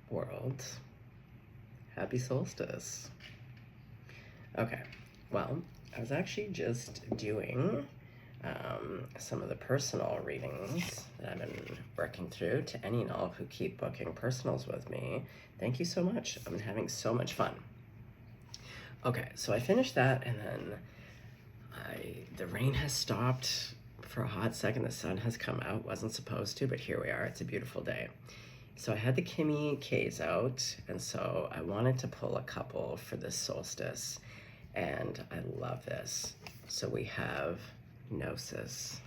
world. Happy solstice. Okay, well, I was actually just doing some of the personal readings that I've been working through. To any and all who keep booking personals with me, thank you so much. I've been having so much fun. Okay, so I finished that, and then the rain has stopped for a hot second. The sun has come out. Wasn't supposed to, but here we are. It's a beautiful day. So I had the Kimmy K's out, and so I wanted to pull a couple for this solstice, and I love this. So we have Gnosis,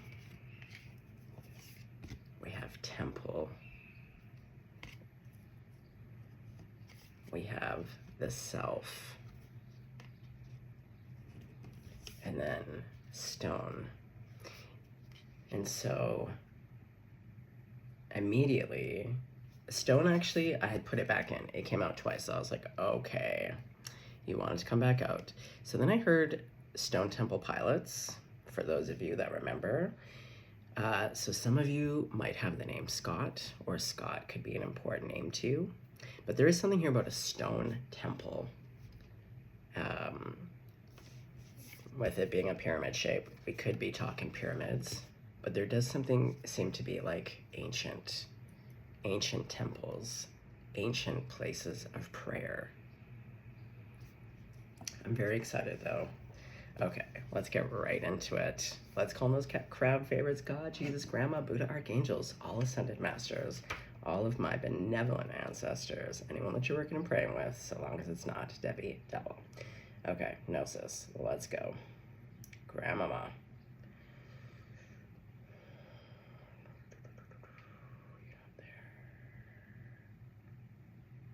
we have Temple, we have the Self, and then Stone. And so immediately, Stone, actually, I had put it back in. It came out twice, so I was like, okay, you wanted to come back out. So then I heard Stone Temple Pilots, for those of you that remember. So some of you might have the name Scott, or Scott could be an important name to you. But there is something here about a stone temple. With it being a pyramid shape, we could be talking pyramids, but there does something seem to be like ancient temples, ancient places of prayer. I'm very excited though. Okay, let's get right into it. Let's call those crowd favorites God, Jesus, Grandma, Buddha, Archangels, all ascended masters, all of my benevolent ancestors, anyone that you're working and praying with, so long as it's not Debbie, Devil. Okay, Gnosis, let's go. Grandmama.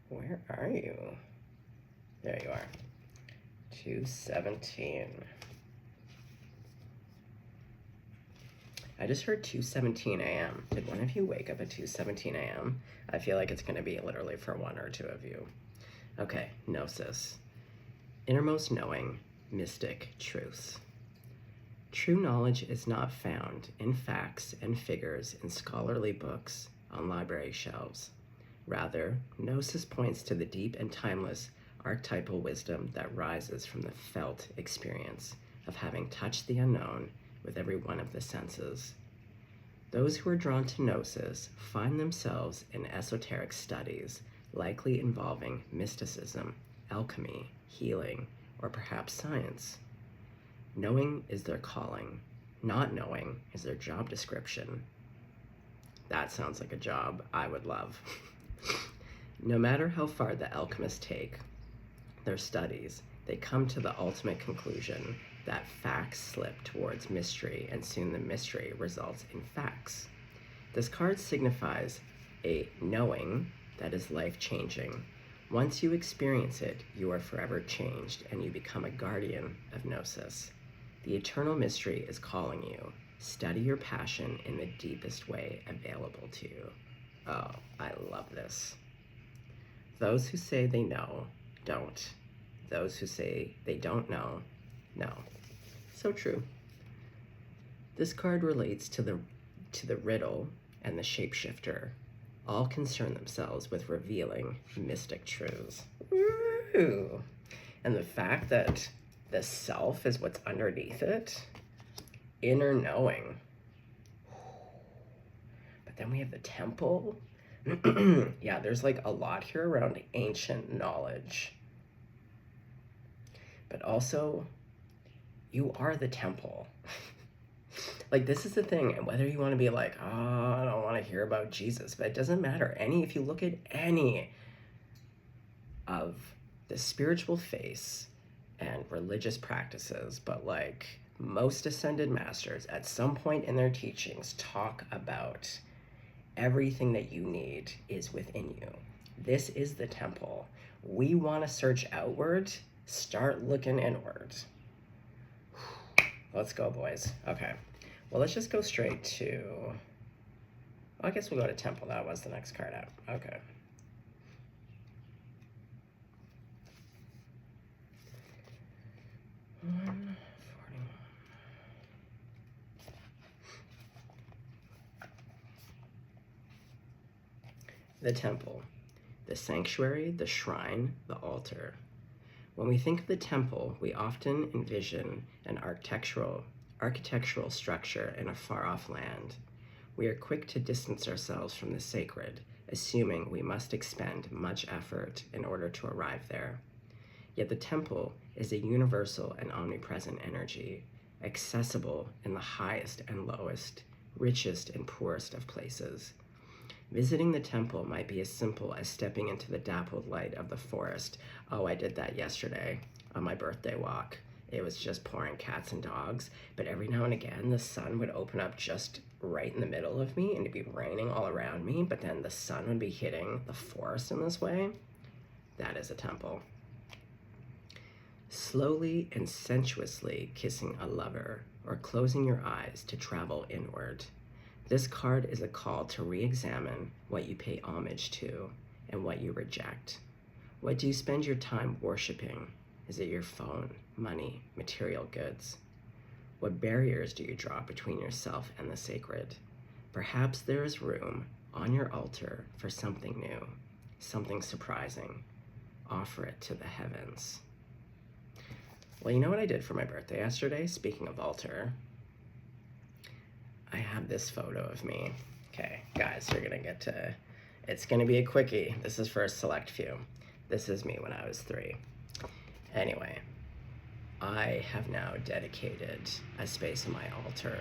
Where are you? There you are. 217. I just heard 2:17 a.m. Did one of you wake up at 2:17 a.m.? I feel like it's going to be literally for one or two of you. Okay, Gnosis. Innermost knowing, mystic truths. True knowledge is not found in facts and figures in scholarly books on library shelves. Rather, Gnosis points to the deep and timeless archetypal wisdom that rises from the felt experience of having touched the unknown with every one of the senses. Those who are drawn to Gnosis find themselves in esoteric studies, likely involving mysticism, alchemy, healing, or perhaps science. Knowing is their calling. Not knowing is their job description. That sounds like a job I would love. No matter how far the alchemists take their studies, they come to the ultimate conclusion that facts slip towards mystery, and soon the mystery results in facts. This card signifies a knowing that is life-changing. Once you experience it, you are forever changed, and you become a guardian of Gnosis. The eternal mystery is calling you. Study your passion in the deepest way available to you. Oh, I love this. Those who say they know, don't. Those who say they don't know, know. So true. This card relates to the riddle and the shapeshifter. All concern themselves with revealing mystic truths. Woo! And the fact that the self is what's underneath it, inner knowing. But then we have the temple. Yeah, there's like a lot here around ancient knowledge. But also, you are the temple. Like, this is the thing, and whether you want to be like, oh, I don't want to hear about Jesus, but it doesn't matter. If you look at any of the spiritual face and religious practices, but like most ascended masters at some point in their teachings talk about everything that you need is within you. This is the temple. We want to search outward, start looking inward. Let's go, boys. Okay. Well, let's just go straight to... Well, I guess we'll go to Temple. That was the next card out. Okay. The Temple. the sanctuary, the shrine, the altar. When we think of the temple, we often envision an architectural structure in a far-off land. We are quick to distance ourselves from the sacred, assuming we must expend much effort in order to arrive there. Yet the temple is a universal and omnipresent energy, accessible in the highest and lowest, richest and poorest of places. Visiting the temple might be as simple as stepping into the dappled light of the forest. Oh, I did that yesterday on my birthday walk. It was just pouring cats and dogs, but every now and again the sun would open up just right in the middle of me and it'd be raining all around me, but then the sun would be hitting the forest in this way. That is a temple. Slowly and sensuously kissing a lover or closing your eyes to travel inward. This card is a call to re-examine what you pay homage to and what you reject. What do you spend your time worshiping? Is it your phone, money, material goods? What barriers do you draw between yourself and the sacred? Perhaps there is room on your altar for something new, something surprising. Offer it to the heavens. Well, you know what I did for my birthday yesterday? Speaking of altar, I have this photo of me. Okay, guys, you're gonna get to, it's gonna be a quickie. This is for a select few. This is me when I was 3. Anyway, I have now dedicated a space in my altar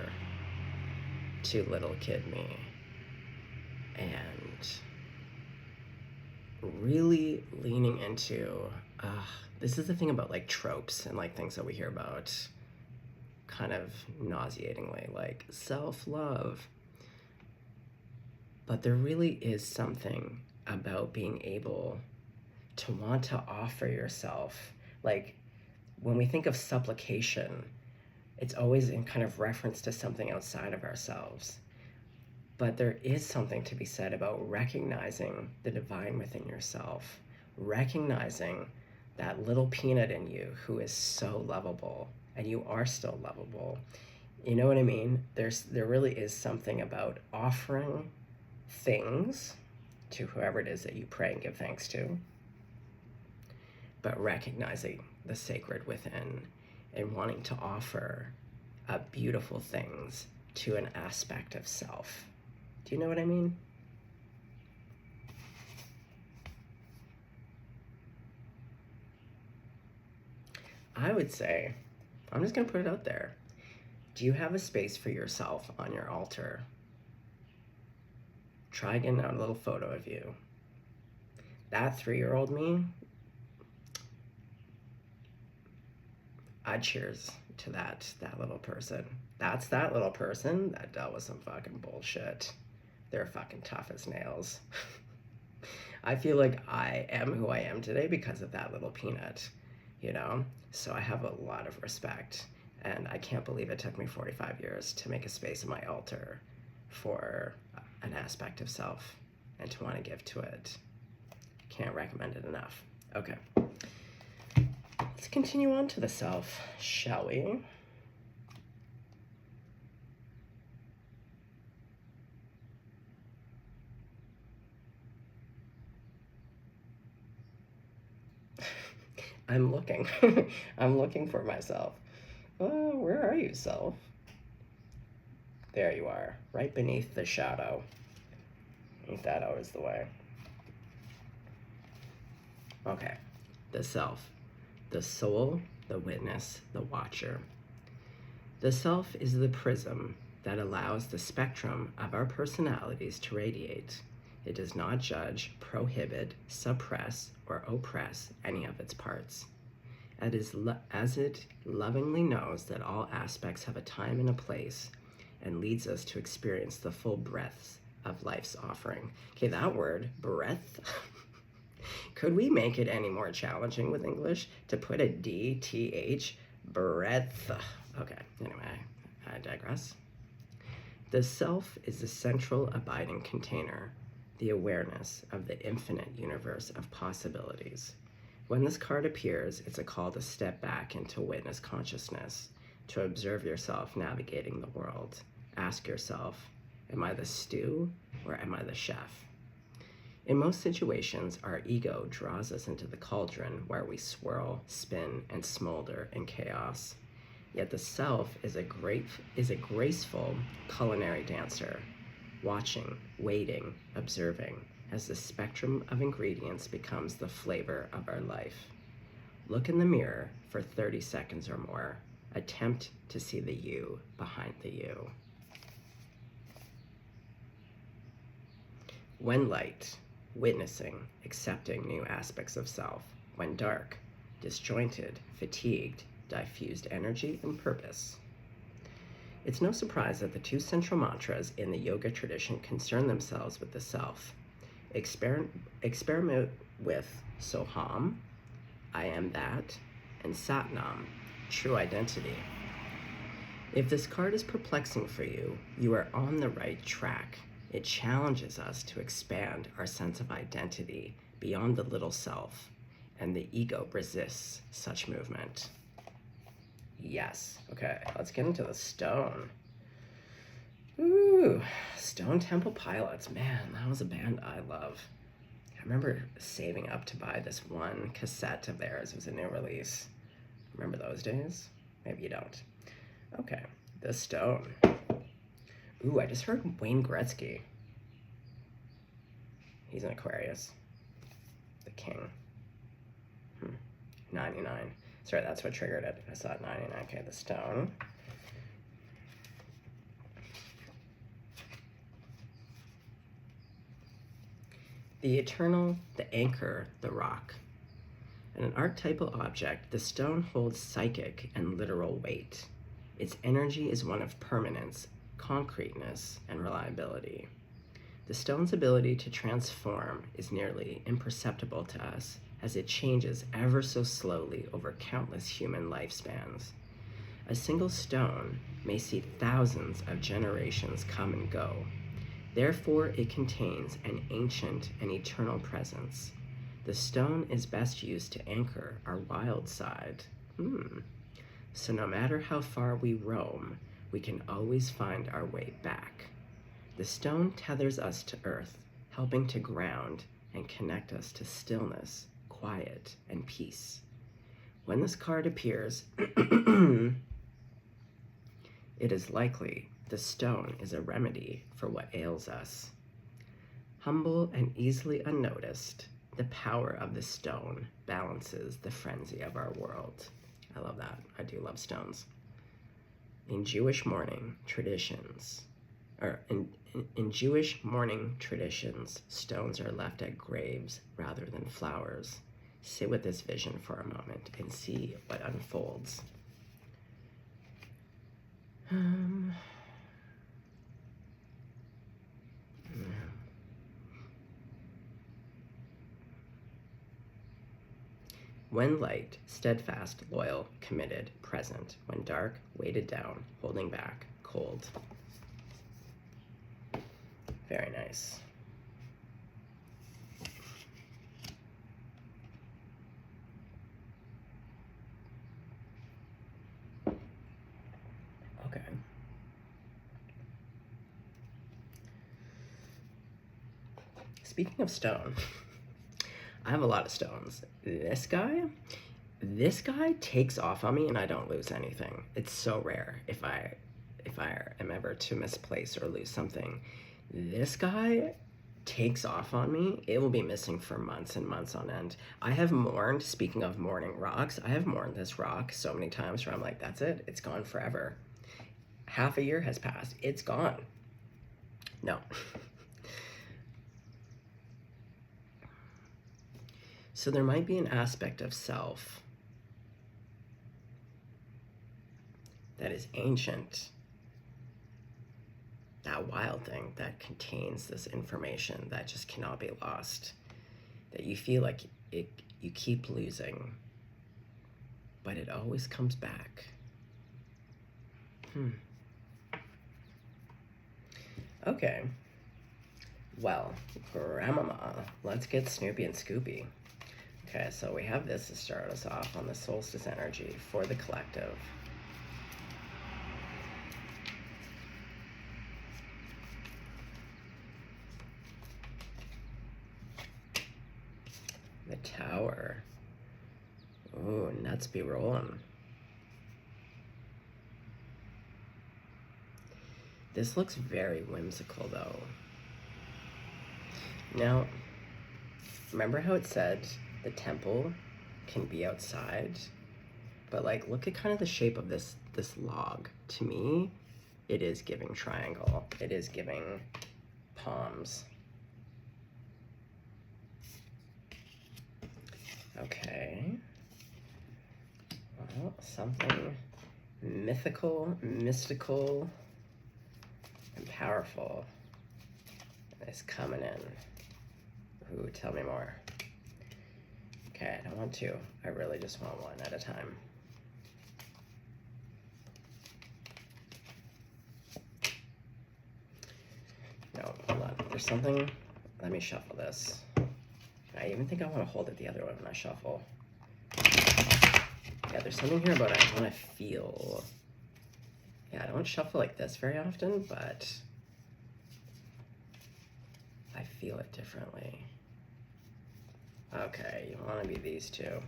to little kid me. And really leaning into, this is the thing about like tropes and like things that we hear about kind of nauseatingly, like self-love. But there really is something about being able to want to offer yourself. Like when we think of supplication, it's always in kind of reference to something outside of ourselves. But there is something to be said about recognizing the divine within yourself, recognizing that little peanut in you who is so lovable, and you are still lovable. You know what I mean? There really is something about offering things to whoever it is that you pray and give thanks to, but recognizing the sacred within and wanting to offer beautiful things to an aspect of self. Do you know what I mean? I would say, I'm just gonna put it out there. Do you have a space for yourself on your altar? Try getting out a little photo of you. That 3-year-old me, I cheers to that little person. That's that little person that dealt with some fucking bullshit. They're fucking tough as nails. I feel like I am who I am today because of that little peanut, you know? So I have a lot of respect, and I can't believe it took me 45 years to make a space in my altar for an aspect of self and to want to give to it. Can't recommend it enough. Okay. Let's continue on to the self, shall we? I'm looking. I'm looking for myself. Oh, where are you, self? There you are, right beneath the shadow. Ain't that always the way? Okay, the self, the soul, the witness, the watcher. The self is the prism that allows the spectrum of our personalities to radiate. It does not judge, prohibit, suppress, or oppress any of its parts. As it lovingly knows that all aspects have a time and a place, and leads us to experience the full breadth of life's offering. Okay, that word, breadth. Could we make it any more challenging with English to put a D-T-H, breadth? Okay, anyway, I digress. The self is the central abiding container, the awareness of the infinite universe of possibilities. When this card appears, it's a call to step back into witness consciousness, to observe yourself navigating the world. Ask yourself, am I the stew or am I the chef? In most situations, our ego draws us into the cauldron where we swirl, spin, and smolder in chaos. Yet the self is a graceful culinary dancer, watching, waiting, observing, as the spectrum of ingredients becomes the flavor of our life. Look in the mirror for 30 seconds or more. Attempt to see the you behind the you. When light, witnessing, accepting new aspects of self. When dark, disjointed, fatigued, diffused energy and purpose. It's no surprise that the two central mantras in the yoga tradition concern themselves with the self. Experiment with Soham, I am that, and Satnam, true identity. If this card is perplexing for you, you are on the right track. It challenges us to expand our sense of identity beyond the little self, and the ego resists such movement. Yes. Okay, let's get into the stone. Ooh, Stone Temple Pilots. Man, that was a band I love. I remember saving up to buy this one cassette of theirs. It was a new release. Remember those days? Maybe you don't. Okay, the stone. Ooh, I just heard Wayne Gretzky. He's an Aquarius. The king. 99. Sorry, that's what triggered it. I saw it 99. Okay, the stone. The eternal, the anchor, the rock. And an archetypal object, the stone holds psychic and literal weight. Its energy is one of permanence, concreteness, and reliability. The stone's ability to transform is nearly imperceptible to us as it changes ever so slowly over countless human lifespans. A single stone may see thousands of generations come and go. Therefore, it contains an ancient and eternal presence. The stone is best used to anchor our wild side. So no matter how far we roam, we can always find our way back. The stone tethers us to earth, helping to ground and connect us to stillness, quiet, and peace. When this card appears, it is likely the stone is a remedy for what ails us. Humble and easily unnoticed, the power of the stone balances the frenzy of our world. I love that. I do love stones. In Jewish mourning traditions, stones are left at graves rather than flowers. Sit with this vision for a moment and see what unfolds. When light, steadfast, loyal, committed, present. When dark, weighted down, holding back, cold. Very nice. Okay. Speaking of stone, I have a lot of stones. This guy takes off on me and I don't lose anything. It's so rare if I am ever to misplace or lose something. This guy takes off on me. It will be missing for months and months on end. I have mourned, speaking of mourning rocks, I have mourned this rock so many times where I'm like, that's it, it's gone forever. Half a year has passed, it's gone. No. So there might be an aspect of self that is ancient, that wild thing that contains this information that just cannot be lost, that you feel like you keep losing, but it always comes back. Okay, well, Grandmama, let's get Snoopy and Scoopy. Okay, so we have this to start us off on the solstice energy for the collective. The Tower. Ooh, nuts be rolling. This looks very whimsical, though. Now, remember how it said the temple can be outside? But, like, look at kind of the shape of this log. To me, it is giving triangle. It is giving palms. Okay. Well, something mythical, mystical, and powerful is coming in. Ooh, tell me more. Okay, I don't want two. I really just want one at a time. No, hold on. There's something. Let me shuffle this. I even think I want to hold it the other way when I shuffle. Yeah, there's something here about I want to feel. Yeah, I don't shuffle like this very often, but I feel it differently. Okay, you want to be these two.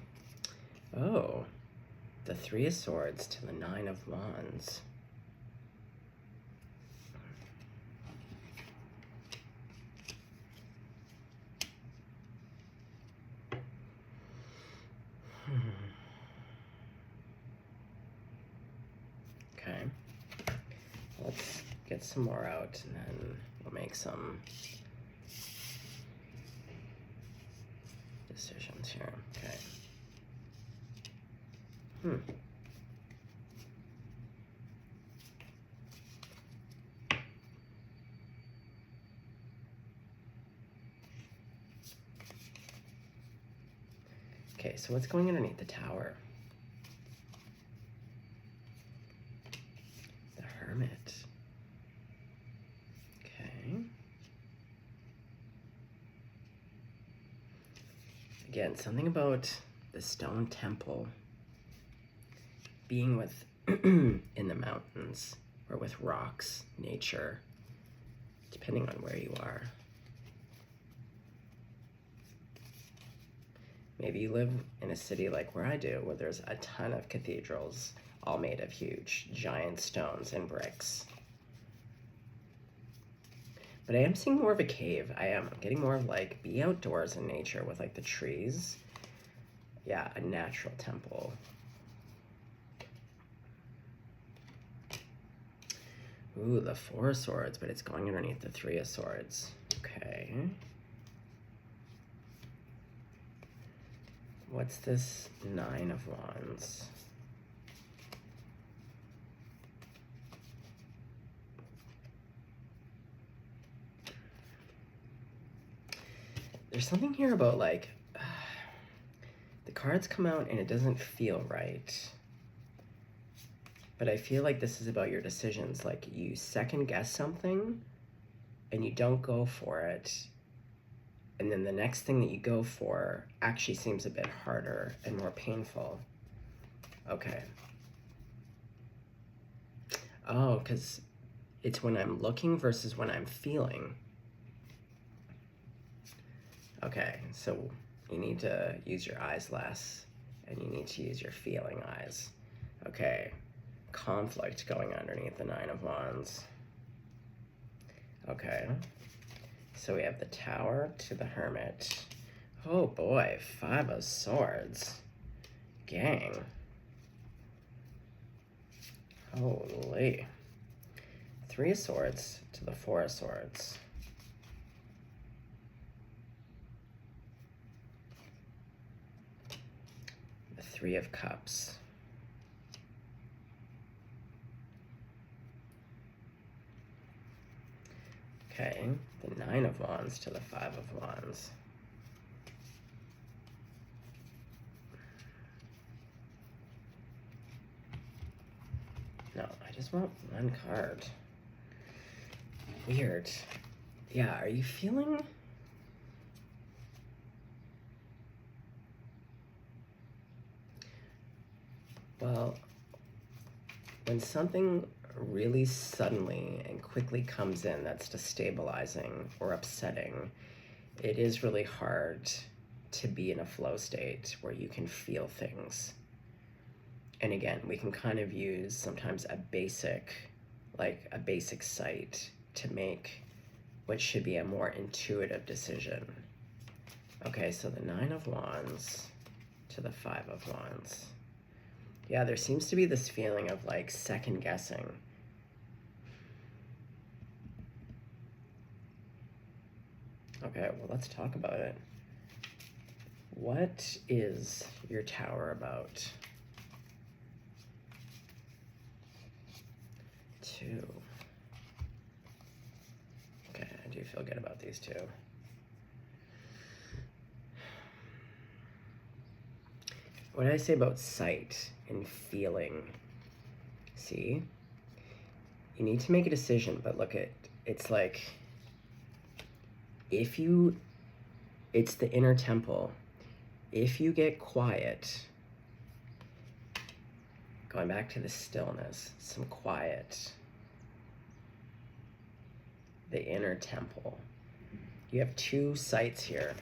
Oh, the Three of Swords to the Nine of Wands. Okay, let's get some more out and then we'll make some decisions here. Okay. Okay, so what's going underneath the Tower? The Hermit. Okay. Again, something about the stone temple being with in the mountains or with rocks, nature, depending on where you are. Maybe you live in a city like where I do, where there's a ton of cathedrals, all made of huge, giant stones and bricks. But I am seeing more of a cave. I'm getting more of like, be outdoors in nature with like the trees. Yeah, a natural temple. Ooh, the Four of Swords, but it's going underneath the Three of Swords. Okay. What's this Nine of Wands? There's something here about like, the cards come out and it doesn't feel right. But I feel like this is about your decisions. Like you second guess something and you don't go for it. And then the next thing that you go for actually seems a bit harder and more painful. Okay. Oh, because it's when I'm looking versus when I'm feeling. Okay, so you need to use your eyes less and you need to use your feeling eyes. Okay, conflict going underneath the Nine of Wands. Okay, so we have the Tower to the Hermit. Oh boy, Five of Swords. Gang. Holy. Three of Swords to the Four of Swords. The Three of Cups. Okay, the Nine of Wands to the Five of Wands. No, I just want one card. Weird. Yeah, are you feeling... Well, when something really suddenly and quickly comes in that's destabilizing or upsetting, it is really hard to be in a flow state where you can feel things. And again, we can kind of use sometimes a basic sight to make what should be a more intuitive decision. Okay, so the 9 of Wands to the 5 of Wands. Yeah, there seems to be this feeling of like second guessing. Okay, well, let's talk about it. What is your Tower about? 2. Okay, I do feel good about these two. What did I say about sight and feeling? See? You need to make a decision, but look at, it's like, it's the inner temple. If you get quiet, going back to the stillness, some quiet, the inner temple. You have 2 sights here.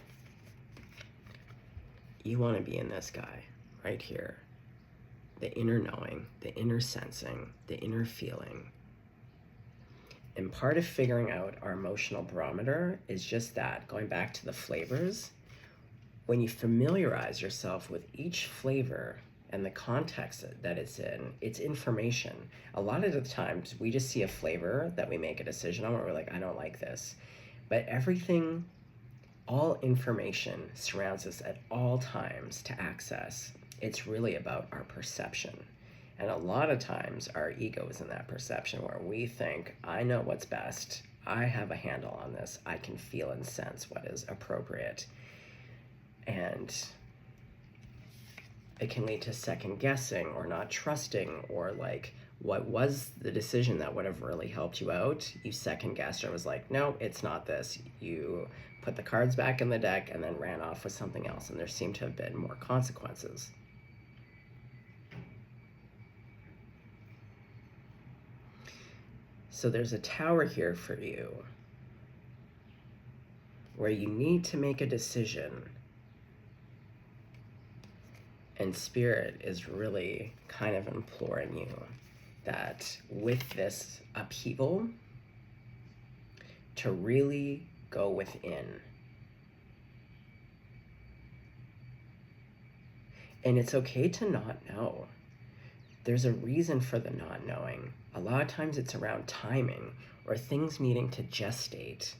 You want to be in this guy right here. The inner knowing, the inner sensing, the inner feeling. And part of figuring out our emotional barometer is just that, going back to the flavors. When you familiarize yourself with each flavor and the context that it's in, it's information. A lot of the times we just see a flavor that we make a decision on where we're like, I don't like this. But everything, all information surrounds us at all times to access. It's really about our perception. And a lot of times our ego is in that perception where we think, I know what's best. I have a handle on this. I can feel and sense what is appropriate. And it can lead to second guessing or not trusting, or like, what was the decision that would have really helped you out? You second guessed or was like, no, it's not this. You put the cards back in the deck and then ran off with something else. And there seem to have been more consequences. So there's a Tower here for you where you need to make a decision. And Spirit is really kind of imploring you that with this upheaval, to really go within. And it's okay to not know. There's a reason for the not knowing. A lot of times it's around timing or things needing to gestate.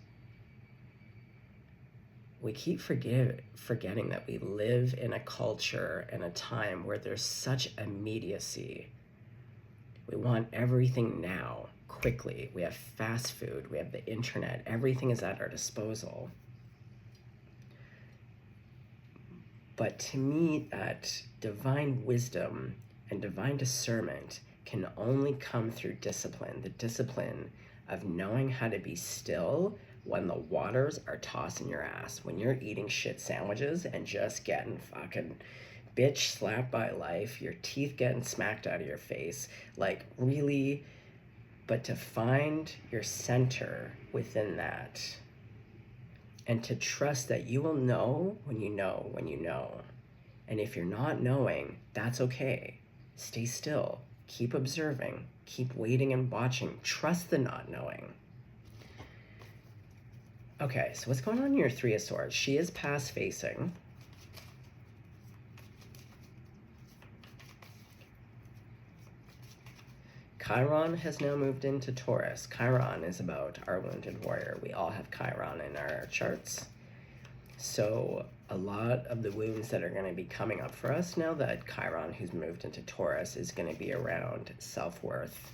We keep forgetting that we live in a culture and a time where there's such immediacy. We want everything now, quickly. We have fast food, we have the internet, everything is at our disposal. But to me, that divine wisdom and divine discernment can only come through discipline, the discipline of knowing how to be still when the waters are tossing your ass, when you're eating shit sandwiches and just getting fucking bitch slapped by life, your teeth getting smacked out of your face, like really, but to find your center within that and to trust that you will know when you know when you know. And if you're not knowing, that's okay. Stay still, keep observing, keep waiting and watching, trust the not knowing. Okay, so what's going on in your Three of Swords? She is past facing. Chiron has now moved into Taurus. Chiron is about our wounded warrior. We all have Chiron in our charts. So a lot of the wounds that are going to be coming up for us now that Chiron, who's moved into Taurus, is going to be around self-worth,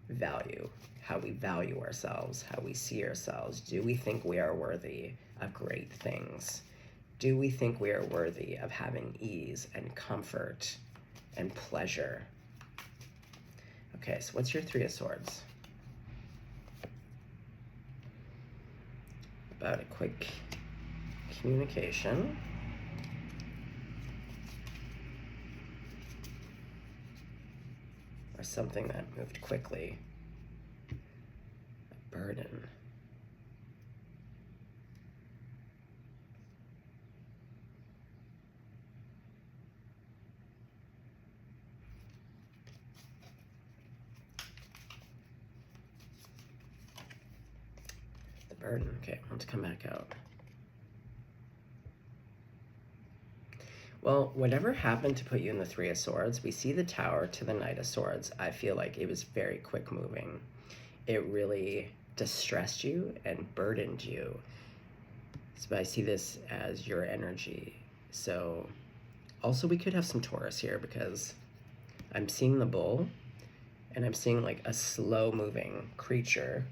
value, how we value ourselves, how we see ourselves. Do we think we are worthy of great things? Do we think we are worthy of having ease and comfort and pleasure? Okay, so what's your Three of Swords? About a quick communication. Or something that moved quickly. A burden. burden. Okay, let's come back out. Well, whatever happened to put you in the Three of Swords, we see the Tower to the Knight of Swords. I feel like it was very quick moving. It really distressed you and burdened you. So I see this as your energy. So also we could have some Taurus here because I'm seeing the bull and I'm seeing like a slow moving creature.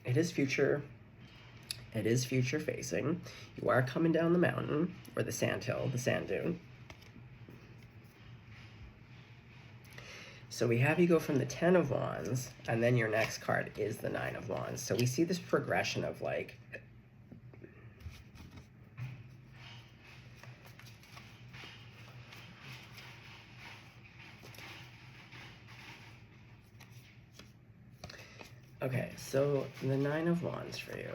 It is future facing. You are coming down the mountain, or the sand hill, the sand dune. So we have you go from the 10 of Wands, and then your next card is the 9 of Wands. So we see this progression of like, okay, so the 9 of Wands for you.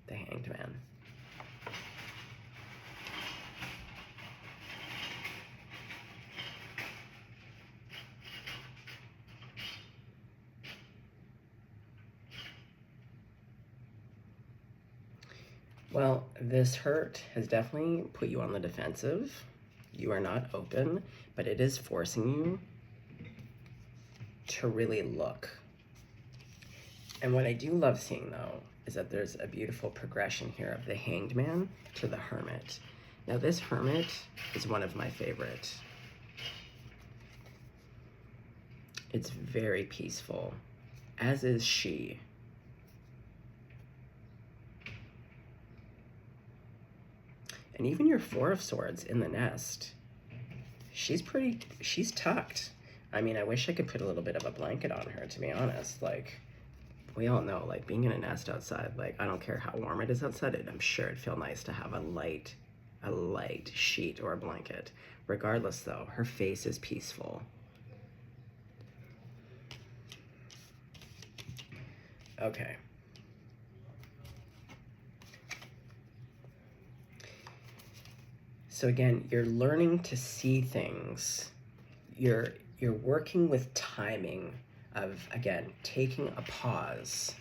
The Hanged Man. Well, this hurt has definitely put you on the defensive. You are not open, but it is forcing you to really look. And what I do love seeing, though, is that there's a beautiful progression here of the Hanged Man to the Hermit. Now, this Hermit is one of my favorite. It's very peaceful, as is she. And even your 4 of Swords in the nest, she's tucked. I mean, I wish I could put a little bit of a blanket on her, to be honest. Like, we all know, like, being in a nest outside, like, I don't care how warm it is outside, I'm sure it'd feel nice to have a light sheet or a blanket. Regardless, though, her face is peaceful. Okay. So again, you're learning to see things. You're working with timing of, again, taking a pause.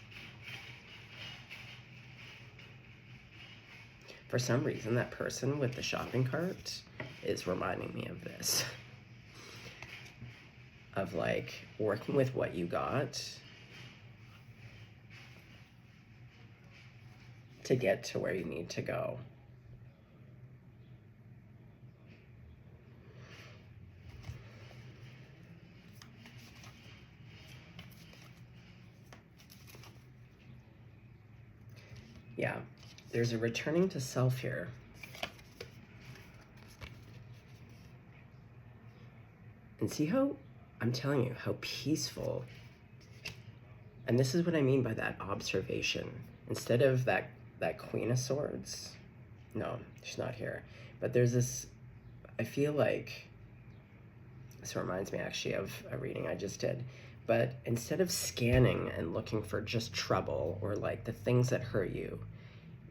For some reason, that person with the shopping cart is reminding me of this. Of like working with what you got to get to where you need to go. Yeah, there's a returning to self here. And see how, I'm telling you, how peaceful. And this is what I mean by that observation. Instead of that Queen of Swords, no, she's not here. But there's this, I feel like, this reminds me actually of a reading I just did. But instead of scanning and looking for just trouble or like the things that hurt you,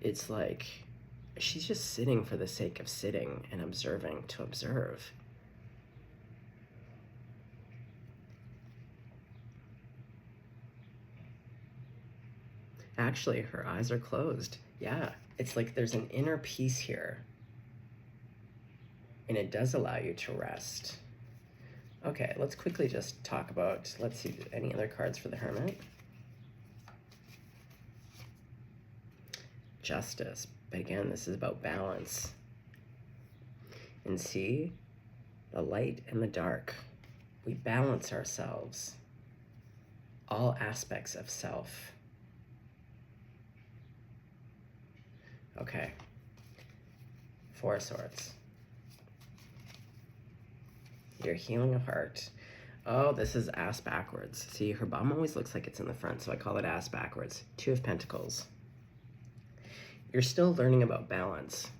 it's like she's just sitting for the sake of sitting and observing to observe. Actually, her eyes are closed. Yeah, it's like there's an inner peace here. And it does allow you to rest. Okay, let's quickly just talk about, let's see, any other cards for the Hermit? Justice. But again, this is about balance. And see, the light and the dark. We balance ourselves. All aspects of self. Okay. 4 of Swords. Your healing of heart. Oh, this is ass backwards. See, her bum always looks like it's in the front, so I call it ass backwards. 2 of Pentacles. You're still learning about balance.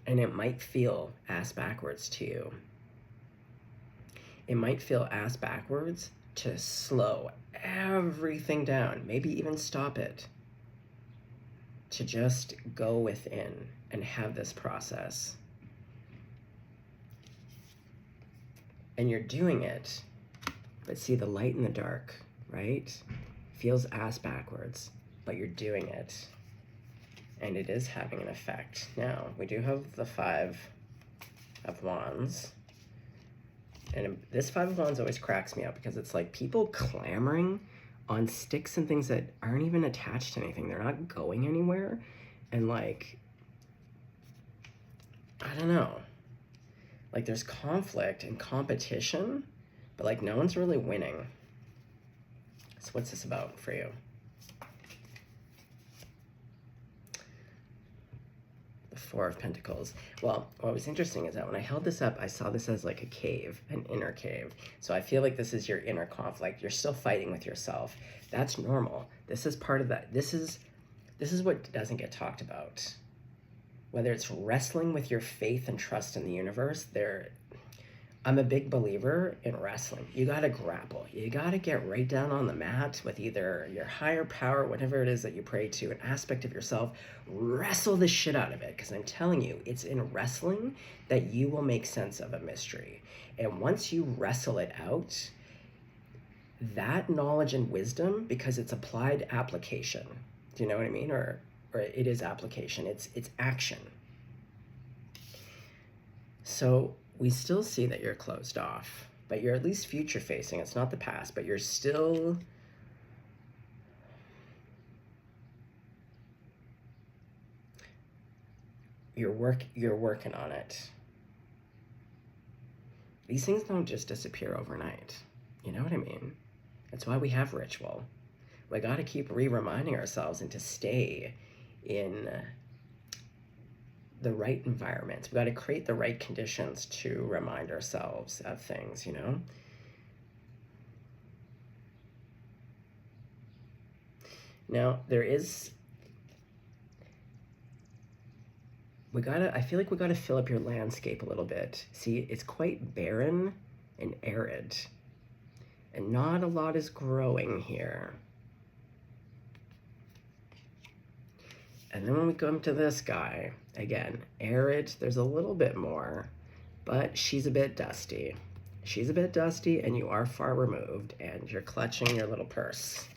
And it might feel ass backwards to you. It might feel ass backwards to slow everything down, maybe even stop it. To just go within and have this process. and you're doing it, but see the light in the dark, right? Feels ass backwards, but you're doing it, and it is having an effect. Now, we do have the 5 of Wands, and this 5 of Wands always cracks me up because it's like people clamoring on sticks and things that aren't even attached to anything. They're not going anywhere, and like, I don't know. Like there's conflict and competition, but like no one's really winning. So what's this about for you? The 4 of Pentacles. Well, what was interesting is that when I held this up, I saw this as like a cave, an inner cave. So I feel like this is your inner conflict. You're still fighting with yourself. That's normal. This is part of that. This is what doesn't get talked about. Whether it's wrestling with your faith and trust in the universe, I'm a big believer in wrestling. You got to grapple. You got to get right down on the mat with either your higher power, whatever it is that you pray to, an aspect of yourself. Wrestle the shit out of it, because I'm telling you, it's in wrestling that you will make sense of a mystery. And once you wrestle it out, that knowledge and wisdom, because it's applied application. Do you know what I mean? Or it is application. It's action. So we still see that you're closed off, but you're at least future facing. It's not the past, but you're still you're working on it. These things don't just disappear overnight. You know what I mean? That's why we have ritual. We got to keep reminding ourselves and to stay in the right environment. We got to create the right conditions to remind ourselves of things, you know? Now, I feel like we gotta fill up your landscape a little bit. See, it's quite barren and arid, and not a lot is growing here. And then when we come to this guy, again, arid, there's a little bit more, but she's a bit dusty. She's a bit dusty, and you are far removed, and you're clutching your little purse.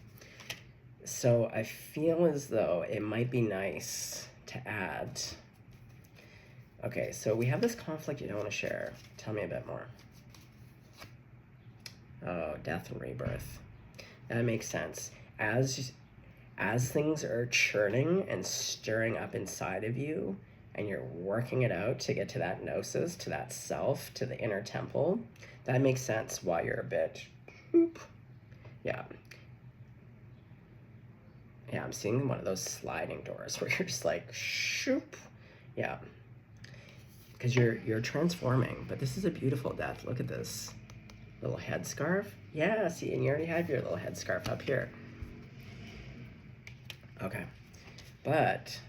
So I feel as though it might be nice to add. Okay, so we have this conflict you don't want to share. Tell me a bit more. Oh, death and rebirth. That makes sense. As things are churning and stirring up inside of you, and you're working it out to get to that gnosis, to that self, to the inner temple, that makes sense why you're a bit, yeah. Yeah, I'm seeing one of those sliding doors where you're just like, shoop, yeah. Because you're transforming, but this is a beautiful death. Look at this little headscarf. Yeah, see, and you already have your little headscarf up here. Okay, but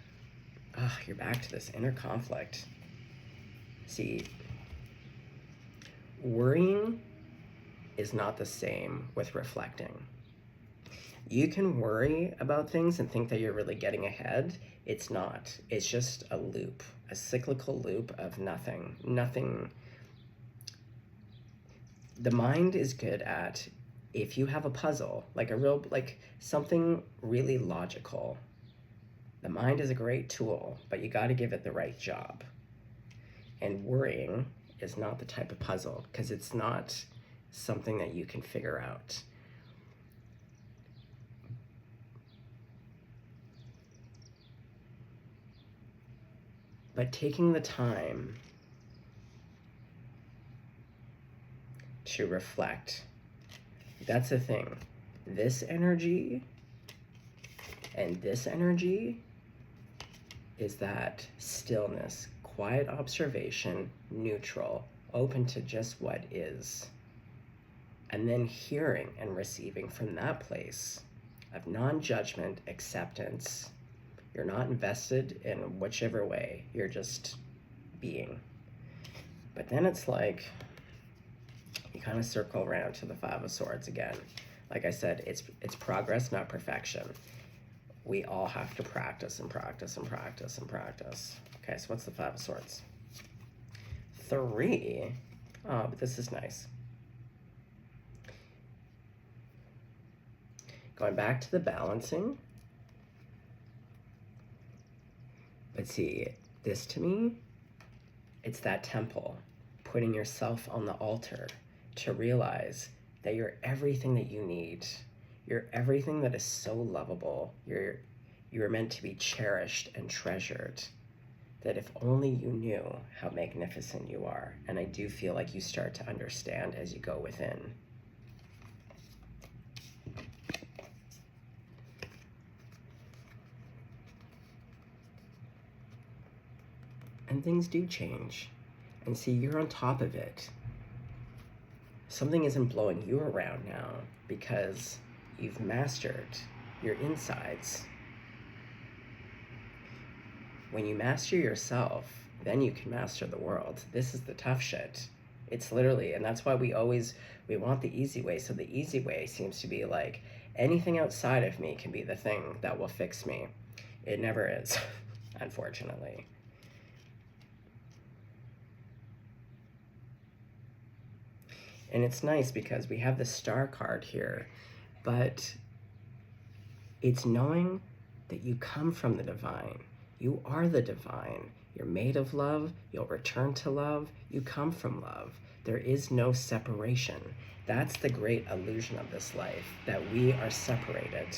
you're back to this inner conflict. See, worrying is not the same with reflecting. You can worry about things and think that you're really getting ahead. It's not. It's just a loop, a cyclical loop of nothing. Nothing. The mind is good at, if you have a puzzle, like something really logical, the mind is a great tool, but you got to give it the right job. And worrying is not the type of puzzle, because it's not something that you can figure out. But taking the time to reflect, that's the thing. This energy and this energy is that stillness, quiet observation, neutral, open to just what is. And then hearing and receiving from that place of non-judgment, acceptance. You're not invested in whichever way, you're just being. But then it's like, you kind of circle around to the 5 of Swords again. Like I said, it's progress, not perfection. We all have to practice and practice and practice and practice. Okay, so what's the 5 of Swords? 3. Oh, but this is nice. Going back to the balancing. But see, this to me, it's that temple, putting yourself on the altar to realize that you're everything that you need. You're everything that is so lovable. You're meant to be cherished and treasured. That if only you knew how magnificent you are. And I do feel like you start to understand as you go within. And things do change. And see, you're on top of it. Something isn't blowing you around now because you've mastered your insides. When you master yourself, then you can master the world. This is the tough shit. It's literally, and that's why we want the easy way. So the easy way seems to be like, anything outside of me can be the thing that will fix me. It never is, unfortunately. And it's nice because we have the star card here, but it's knowing that you come from the divine. You are the divine. You're made of love. You'll return to love. You come from love. There is no separation. That's the great illusion of this life, that we are separated.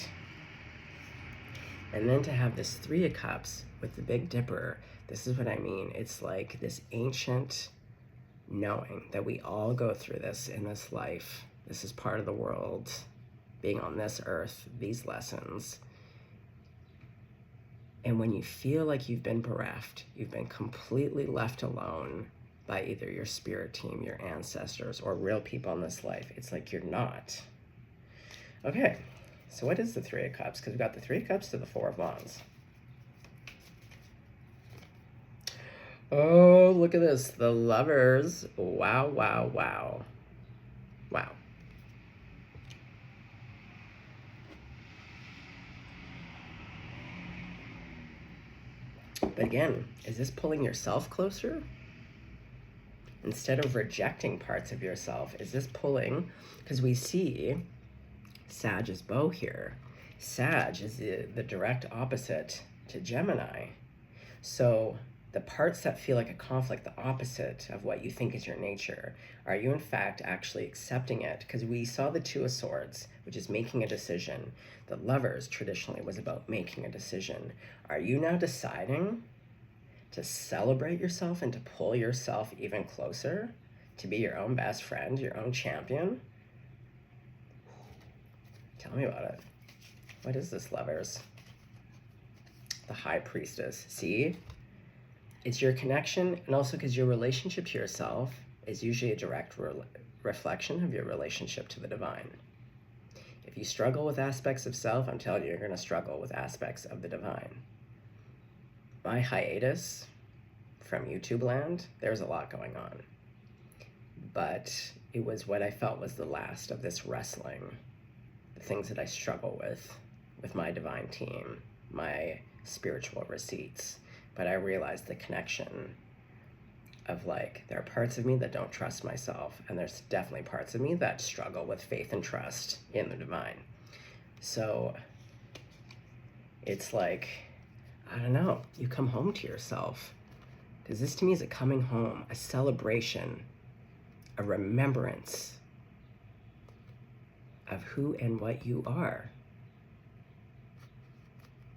And then to have this Three of Cups with the Big Dipper, this is what I mean. It's like this ancient knowing that we all go through this in this life. This is part of the world, being on this earth, these lessons. And when you feel like you've been bereft, you've been completely left alone by either your spirit team, your ancestors, or real people in this life, it's like you're not. Okay, so what is the Three of Cups? Because we've got the Three of Cups to the Four of Wands. Oh, look at this. The Lovers. Wow, wow, wow. Wow. But again, is this pulling yourself closer? Instead of rejecting parts of yourself, is this pulling? Because we see Sag's bow here. Sag is the direct opposite to Gemini. So the parts that feel like a conflict, the opposite of what you think is your nature, are you in fact actually accepting it? Because we saw the Two of Swords, which is making a decision. The Lovers traditionally was about making a decision. Are you now deciding to celebrate yourself and to pull yourself even closer, to be your own best friend, your own champion? Tell me about it. What is this, Lovers? The High Priestess. See? It's your connection, and also because your relationship to yourself is usually a direct reflection of your relationship to the divine. If you struggle with aspects of self, I'm telling you, you're going to struggle with aspects of the divine. My hiatus from YouTube land, there's a lot going on. But it was what I felt was the last of this wrestling. The things that I struggle with my divine team, my spiritual receipts. But I realized the connection of like, there are parts of me that don't trust myself, and there's definitely parts of me that struggle with faith and trust in the divine. So it's like, I don't know, you come home to yourself. Because this to me is a coming home, a celebration, a remembrance of who and what you are.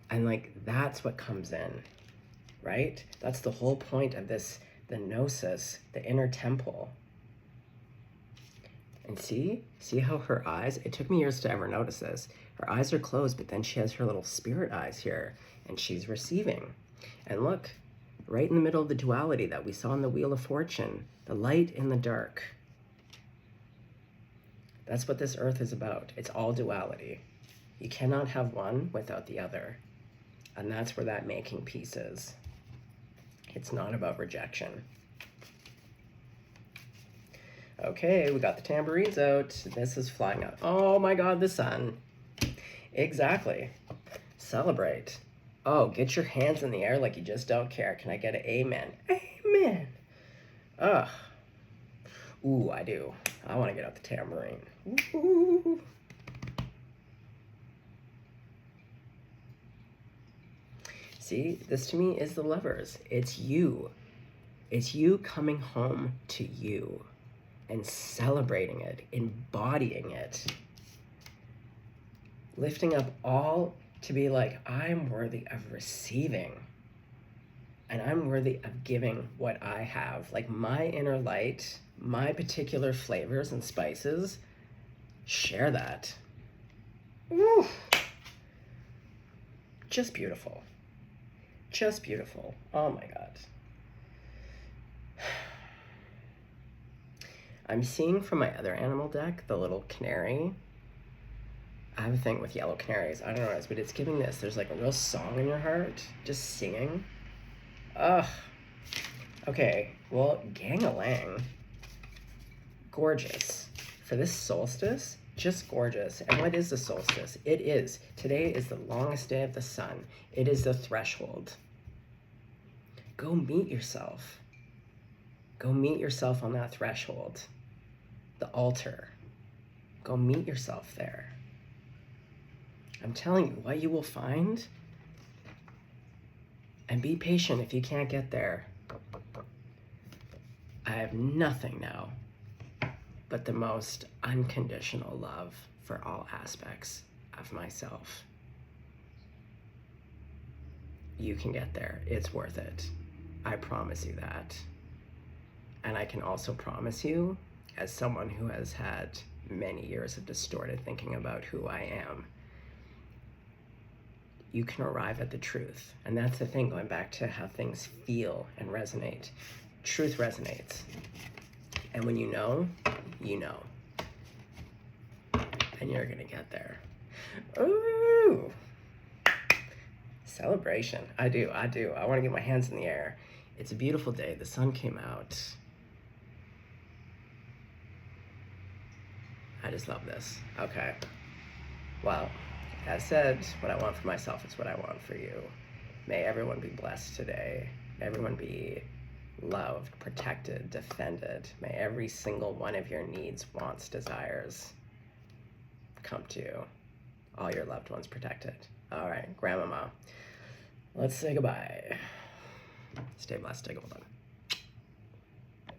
And like, that's what comes in. Right? That's the whole point of this, the gnosis, the inner temple. And see how her eyes, it took me years to ever notice this. Her eyes are closed, but then she has her little spirit eyes here, and she's receiving. And look, right in the middle of the duality that we saw in the Wheel of Fortune, the light and the dark. That's what this earth is about. It's all duality. You cannot have one without the other. And that's where that making peace is. It's not about rejection. Okay, we got the tambourines out. This is flying out. Oh my God, the sun. Exactly. Celebrate. Oh, get your hands in the air like you just don't care. Can I get an amen? Amen. Ugh. Ooh, I do. I want to get out the tambourine. Ooh. See, this to me is the Lovers. It's you. It's you coming home to you and celebrating it, embodying it, lifting up all to be like, I'm worthy of receiving, and I'm worthy of giving what I have. Like my inner light, my particular flavors and spices, share that. Woo. Just beautiful. Just beautiful. Oh my God. I'm seeing from my other animal deck, the little canary. I have a thing with yellow canaries. I don't know what it is, but it's giving this. There's like a real song in your heart, just singing. Ugh. Okay, well, gang-a-lang. Gorgeous. For this solstice, just gorgeous. And what is the solstice? It is. Today is the longest day of the sun. It is the threshold. Go meet yourself. Go meet yourself on that threshold. The altar. Go meet yourself there. I'm telling you, what you will find, and be patient if you can't get there. I have nothing now but the most unconditional love for all aspects of myself. You can get there. It's worth it. I promise you that. And I can also promise you, as someone who has had many years of distorted thinking about who I am, you can arrive at the truth. And that's the thing, going back to how things feel and resonate. Truth resonates. And when you know, you know. And you're gonna get there. Ooh! Celebration. I do. I wanna get my hands in the air. It's a beautiful day. The sun came out. I just love this. Okay. Well, as said, what I want for myself is what I want for you. May everyone be blessed today. May everyone be loved, protected, defended. May every single one of your needs, wants, desires come to you. All your loved ones protected. All right, Grandmama, let's say goodbye. Stay blessed, stay golden.